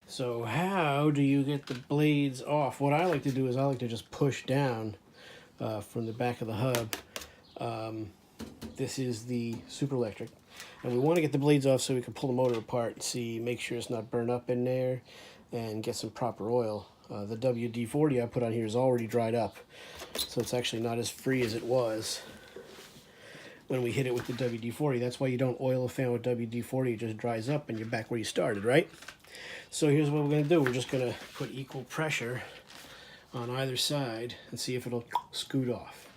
So how do you get the blades off? What I like to do is I like to just push down from the back of the hub. This is the Superlectric. And we want to get the blades off so we can pull the motor apart and see, make sure it's not burned up in there, and get some proper oil. The WD-40 I put on here is already dried up, so it's actually not as free as it was when we hit it with the WD-40. That's why you don't oil a fan with WD-40. It just dries up and you're back where you started, right? So here's what we're going to do. We're just going to put equal pressure on either side and see if it'll scoot off.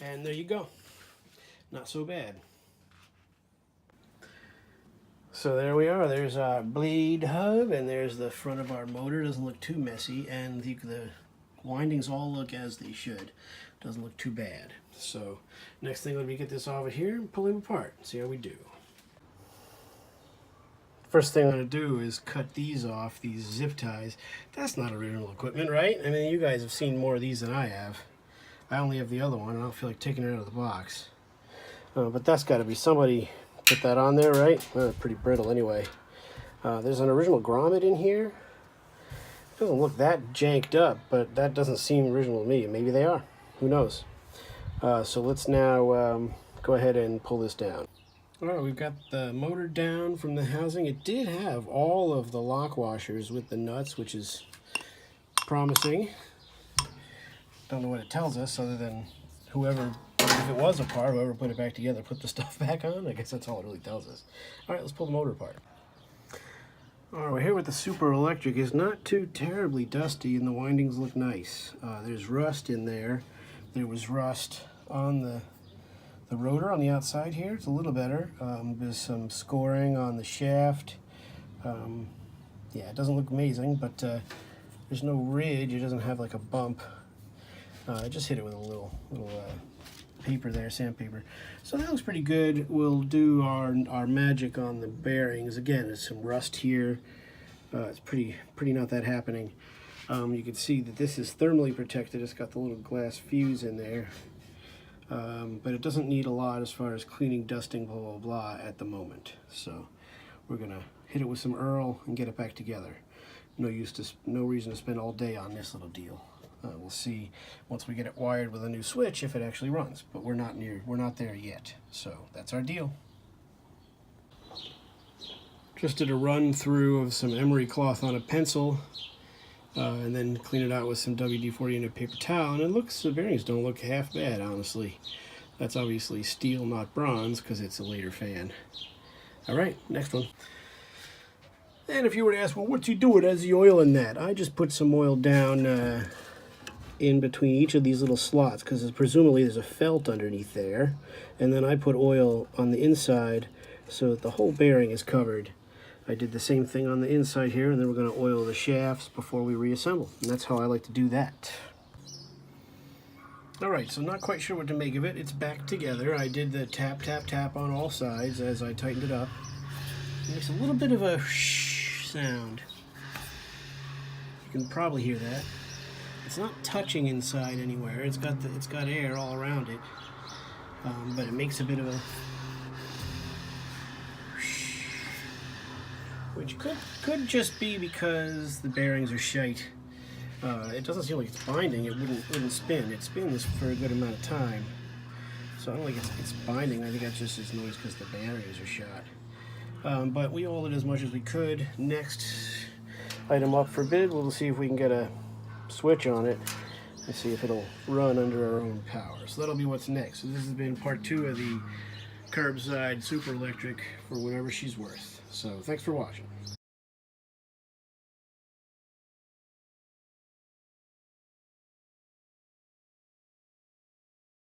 And there you go. Not so bad. So there we are. There's our blade hub, and there's the front of our motor. Doesn't look too messy, and the windings all look as they should. Doesn't look too bad. So next thing would be get this off of here and pull him apart. See how we do. First thing I'm going to do is cut these off, these zip ties. That's not original equipment, right? I mean, you guys have seen more of these than I have. I only have the other one. I don't feel like taking it out of the box. But that's got to be somebody put that on there, right? Pretty brittle anyway. There's an original grommet in here. Doesn't look that janked up, but that doesn't seem original to me. Maybe they are. Who knows? So let's now go ahead and pull this down. All right, we've got the motor down from the housing. It did have all of the lock washers with the nuts, which is promising. Don't know what it tells us other than whoever, if it was apart, whoever put it back together, put the stuff back on. I guess that's all it really tells us. All right, let's pull the motor apart. All right, we're here with the Superlectric. It's not too terribly dusty, and the windings look nice. There's rust in there. There was rust on the rotor on the outside here. It's a little better. There's some scoring on the shaft. Yeah, it doesn't look amazing, but there's no ridge. It doesn't have like a bump. I just hit it with a little paper there, sandpaper. So that looks pretty good. We'll do our magic on the bearings. Again, there's some rust here. It's pretty not that happening. You can see that this is thermally protected. It's got the little glass fuse in there. But it doesn't need a lot as far as cleaning, dusting, blah, blah, blah at the moment. So we're gonna hit it with some Earl and get it back together. No reason to spend all day on this little deal. We'll see once we get it wired with a new switch if it actually runs, but we're not there yet. So that's our deal. Just did a run through of some emery cloth on a pencil, and then clean it out with some WD-40 and a paper towel, and it looks, the bearings don't look half bad, honestly. That's obviously steel, not bronze, because it's a later fan. All right, next one. And if you were to ask, well, what's he doing as the oil in that? I just put some oil down in between each of these little slots, because presumably there's a felt underneath there, and then I put oil on the inside so that the whole bearing is covered. I did the same thing on the inside here, and then we're going to oil the shafts before we reassemble, and that's how I like to do that. Alright, so not quite sure what to make of it. It's back together. I did the tap, tap, tap on all sides as I tightened it up. It makes a little bit of a shh sound. You can probably hear that. It's not touching inside anywhere. It's got air all around it, but it makes a bit of a which could just be because the bearings are shite. It doesn't seem like it's binding. It wouldn't spin. It spins for a good amount of time, so I don't think it's binding. I think that's just its noise because the bearings are shot. But we oiled it as much as we could. Next item up for bid. We'll see if we can get a switch on it and see if it'll run under our own power. So that'll be what's next. So this has been part 2 of the curbside Superlectric for whatever she's worth. So thanks for watching.